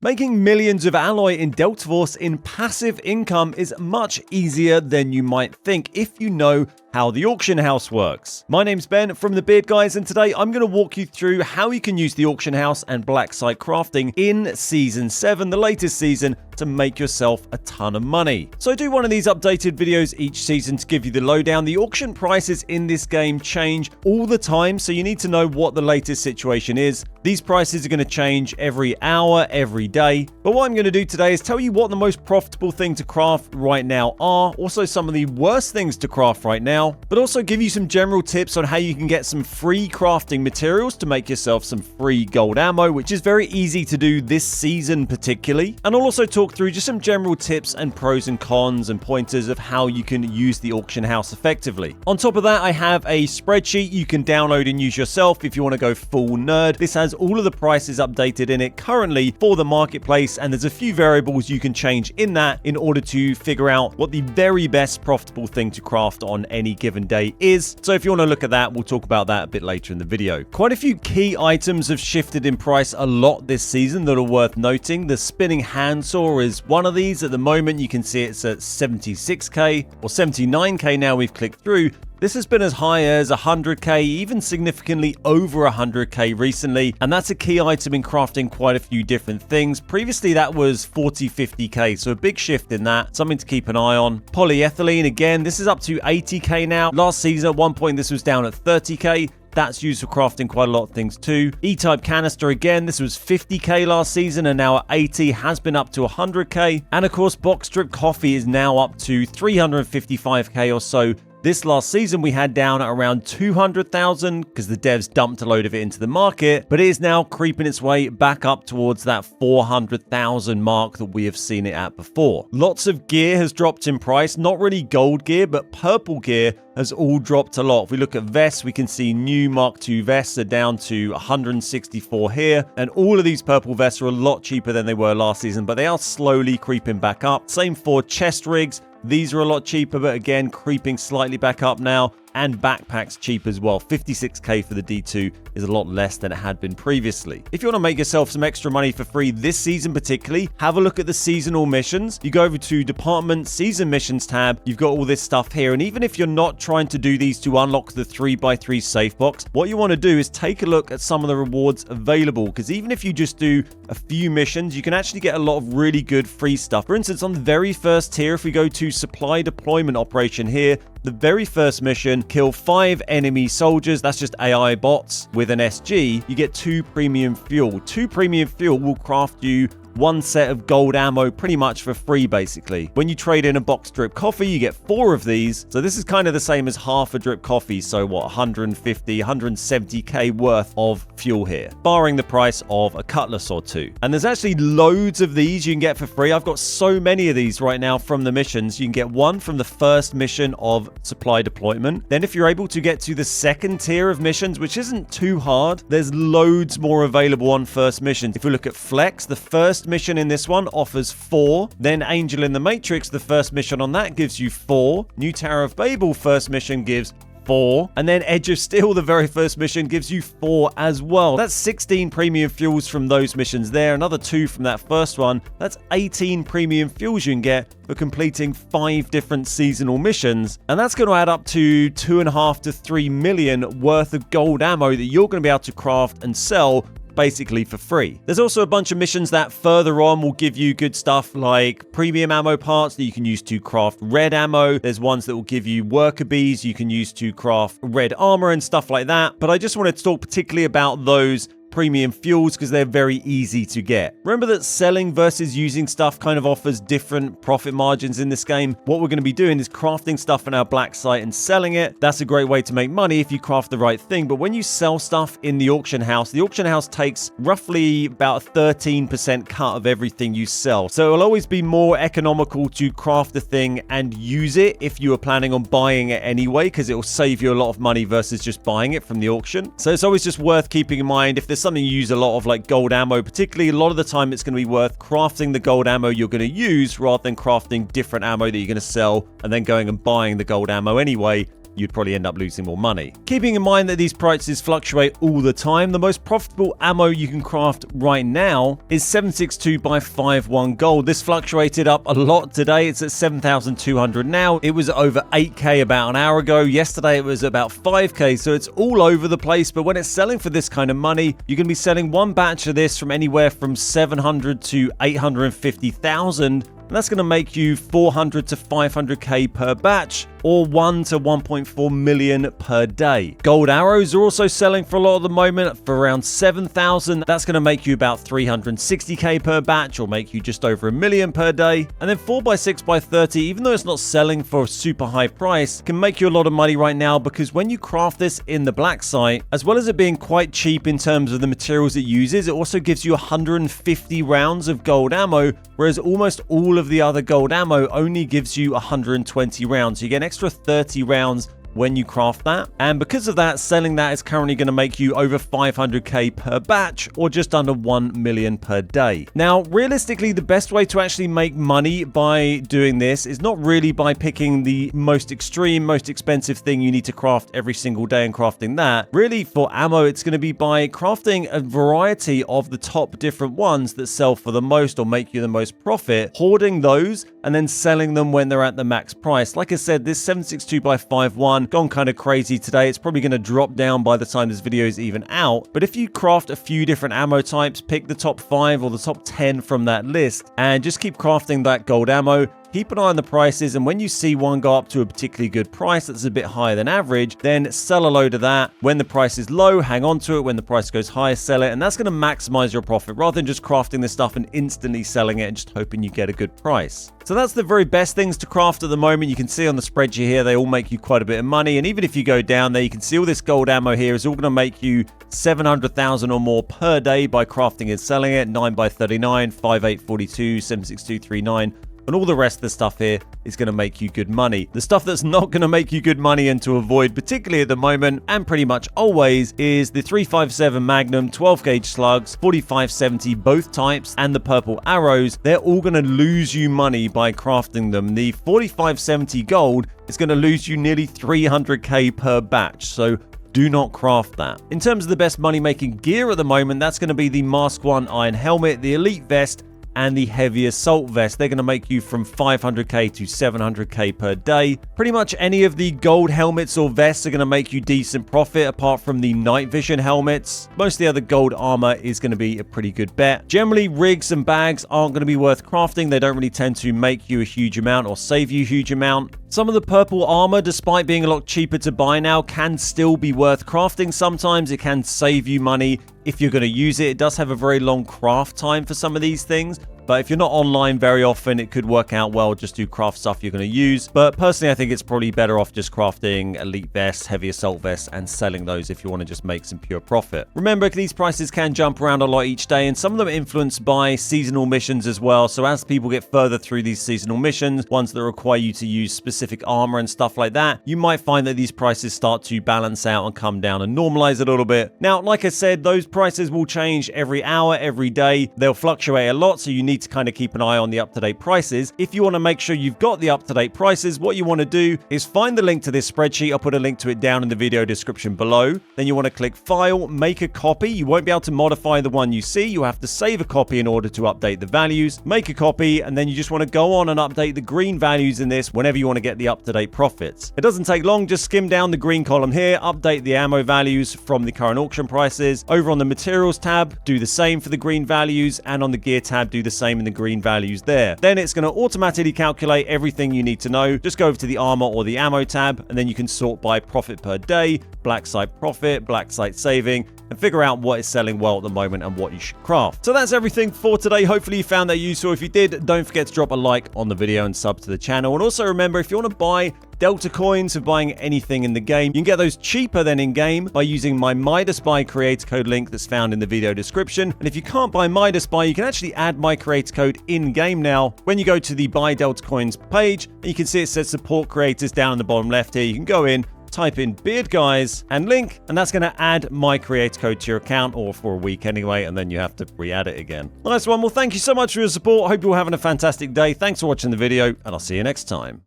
Making millions of alloy in Delta Force in passive income is much easier than you might think if you know how the auction house works. My name's Ben from the Beard Guys, and today I'm going to walk you through how you can use the auction house and blacksite crafting in Season 7, the latest season, to make yourself a ton of money. So I do one of these updated videos each season to give you the lowdown. The auction prices in this game change all the time, so you need to know what the latest situation is. These prices are going to change every hour, every day. But what I'm going to do today is tell you what the most profitable thing to craft right now are, also some of the worst things to craft right now, but also give you some general tips on how you can get some free crafting materials to make yourself some free gold ammo, which is very easy to do this season particularly. And I'll also talk through just some general tips and pros and cons and pointers of how you can use the auction house effectively. On top of that, I have a spreadsheet you can download and use yourself if you want to go full nerd. This has all of the prices updated in it currently for the marketplace, and there's a few variables you can change in that in order to figure out what the very best profitable thing to craft on any given day is. So if you want to look at that, we'll talk about that a bit later in the video. Quite a few key items have shifted in price a lot this season that are worth noting. The spinning handsaw is one of these. At the moment, you can see it's at 76k or 79k now we've clicked through. This has been as high as 100k, even significantly over 100k recently, and that's a key item in crafting quite a few different things. Previously, that was 40, 50k, so a big shift in that, something to keep an eye on. Polyethylene, again, this is up to 80k now. Last season, at one point, this was down at 30k. That's used for crafting quite a lot of things too. E-type canister, again, this was 50k last season and now at 80, has been up to 100k. And of course, box drip coffee is now up to 355k or so. This last season we had down at around 200,000 because the devs dumped a load of it into the market, but it is now creeping its way back up towards that 400,000 mark that we have seen it at before. Lots of gear has dropped in price, not really gold gear, but purple gear has all dropped a lot. If we look at vests, we can see new Mark II vests are down to 164 here, and all of these purple vests are a lot cheaper than they were last season, but they are slowly creeping back up. Same for chest rigs. These are a lot cheaper, but again, creeping slightly back up now. And backpacks cheap as well. 56k for the D2 is a lot less than it had been previously. If you want to make yourself some extra money for free this season particularly, have a look at the seasonal missions. You go over to Department Season Missions tab. You've got all this stuff here. And even if you're not trying to do these to unlock the 3x3 safe box, what you want to do is take a look at some of the rewards available. Because even if you just do a few missions, you can actually get a lot of really good free stuff. For instance, on the very first tier, if we go to Supply Deployment Operation here, the very first mission, kill 5 enemy soldiers, that's just AI bots, with an SG, you get 2 premium fuel. 2 premium fuel will craft you 1 set of gold ammo pretty much for free, basically. When you trade in a box drip coffee, you get 4 of these. So this is kind of the same as half a drip coffee. So what, 150, 170k worth of fuel here, barring the price of a cutlass or 2. And there's actually loads of these you can get for free. I've got so many of these right now from the missions. You can get one from the first mission of supply deployment. Then if you're able to get to the second tier of missions, which isn't too hard, there's loads more available on first missions. If we look at Flex, the first mission in this one offers 4. Then Angel in the Matrix, the first mission on that gives you 4. New Tower of Babel first mission gives 4. And then Edge of Steel, the very first mission, gives you 4 as well. That's 16 premium fuels from those missions there. Another 2 from that first one. That's 18 premium fuels you can get for completing 5 different seasonal missions. And that's going to add up to 2.5 to 3 million worth of gold ammo that you're going to be able to craft and sell basically for free. There's also a bunch of missions that further on will give you good stuff like premium ammo parts that you can use to craft red ammo. There's ones that will give you worker bees you can use to craft red armor and stuff like that. But I just wanted to talk particularly about those premium fuels because they're very easy to get. Remember that selling versus using stuff kind of offers different profit margins in this game. What we're going to be doing is crafting stuff in our black site and selling it. That's a great way to make money if you craft the right thing. But when you sell stuff in the auction house takes roughly about a 13% cut of everything you sell. So it'll always be more economical to craft the thing and use it if you are planning on buying it anyway, because it will save you a lot of money versus just buying it from the auction. So it's always just worth keeping in mind if there's something you use a lot of, like gold ammo particularly, a lot of the time it's going to be worth crafting the gold ammo you're going to use rather than crafting different ammo that you're going to sell and then going and buying the gold ammo anyway. you'd probably end up losing more money. Keeping in mind that these prices fluctuate all the time, the most profitable ammo you can craft right now is 762 by 51 gold. This fluctuated up a lot today. It's at 7,200 now. It was over 8k about an hour ago. Yesterday it was about 5k, so it's all over the place. But when it's selling for this kind of money, you're going to be selling one batch of this from anywhere from 700 to 850,000. And that's going to make you 400 to 500k per batch, or 1 to 1.4 million per day. Gold arrows are also selling for a lot at the moment for around 7,000. That's going to make you about 360k per batch, or make you just over a million per day. And then 4x6x30, even though it's not selling for a super high price, can make you a lot of money right now, because when you craft this in the blacksite, as well as it being quite cheap in terms of the materials it uses, it also gives you 150 rounds of gold ammo, whereas almost all of the other gold ammo only gives you 120 rounds. So you get an extra 30 rounds when you craft that. And because of that, selling that is currently going to make you over 500k per batch, or just under 1 million per day. Now, realistically, the best way to actually make money by doing this is not really by picking the most extreme, most expensive thing you need to craft every single day and crafting that. Really, for ammo, it's going to be by crafting a variety of the top different ones that sell for the most or make you the most profit, hoarding those, and then selling them when they're at the max price. Like I said, this 762 by 51 gone kind of crazy today. It's probably going to drop down by the time this video is even out. But if you craft a few different ammo types, pick the top 5 or the top 10 from that list, and just keep crafting that gold ammo, keep an eye on the prices, and when you see one go up to a particularly good price that's a bit higher than average, then sell a load of that. When the price is low, hang on to it. When the price goes higher, sell it, and that's going to maximize your profit rather than just crafting this stuff and instantly selling it and just hoping you get a good price. So that's the very best things to craft at the moment. You can see on the spreadsheet here, they all make you quite a bit of money. And even if you go down there, you can see all this gold ammo here is all going to make you 700,000 or more per day by crafting and selling it. 9x39, 5842, 76239. And all the rest of the stuff here is going to make you good money. The stuff that's not going to make you good money, and to avoid, particularly at the moment, and pretty much always, is the 357 Magnum, 12 gauge slugs, 4570 both types, and the purple arrows. They're all going to lose you money by crafting them. The 4570 gold is going to lose you nearly 300k per batch. So do not craft that. In terms of the best money-making gear at the moment, that's going to be the Mask 1 Iron Helmet, the Elite Vest, and the Heavy Assault Vest. They're going to make you from 500k to 700k per day. Pretty much any of the gold helmets or vests are going to make you decent profit, apart from the night vision helmets. Most of the other gold armor is going to be a pretty good bet. Generally, rigs and bags aren't going to be worth crafting. They don't really tend to make you a huge amount or save you a huge amount. Some of the purple armor, despite being a lot cheaper to buy now, can still be worth crafting sometimes. It can save you money if you're going to use it. It does have a very long craft time for some of these things, but if you're not online very often, it could work out well just to craft stuff you're going to use. But personally, I think it's probably better off just crafting elite vests, heavy assault vests, and selling those if you want to just make some pure profit. Remember, these prices can jump around a lot each day, and some of them are influenced by seasonal missions as well. So as people get further through these seasonal missions, ones that require you to use specific armor and stuff like that, you might find that these prices start to balance out and come down and normalize a little bit. Now, like I said, those prices will change every hour, every day. They'll fluctuate a lot, so you need to kind of keep an eye on the up-to-date prices. If you want to make sure you've got the up-to-date prices, what you want to do is find the link to this spreadsheet. I'll put a link to it down in the video description below. Then you want to click File, Make a Copy. You won't be able to modify the one you see. You have to save a copy in order to update the values. Make a copy, and then you just want to go on and update the green values in this whenever you want to get the up-to-date profits. It doesn't take long. Just skim down the green column here, update the ammo values from the current auction prices. Over on the materials tab, do the same for the green values, and on the gear tab, do the same in the green values there. Then it's going to automatically calculate everything you need to know. Just go over to the armor or the ammo tab, and then you can sort by profit per day, black site profit, black site saving, and figure out what is selling well at the moment and what you should craft. So that's everything for today. Hopefully you found that useful. If you did, don't forget to drop a like on the video and sub to the channel. And also remember, if you want to buy Delta coins for buying anything in the game, you can get those cheaper than in-game by using my Midas Buy creator code link that's found in the video description. And if you can't buy Midas Buy, you can actually add my creator code in-game now. When you go to the Buy Delta Coins page, and you can see it says support creators down in the bottom left here. You can go in, type in Beard Guys and link, and that's going to add my creator code to your account, or for a week anyway, and then you have to re-add it again. Nice one. Well, thank you so much for your support. Hope you're having a fantastic day. Thanks for watching the video, and I'll see you next time.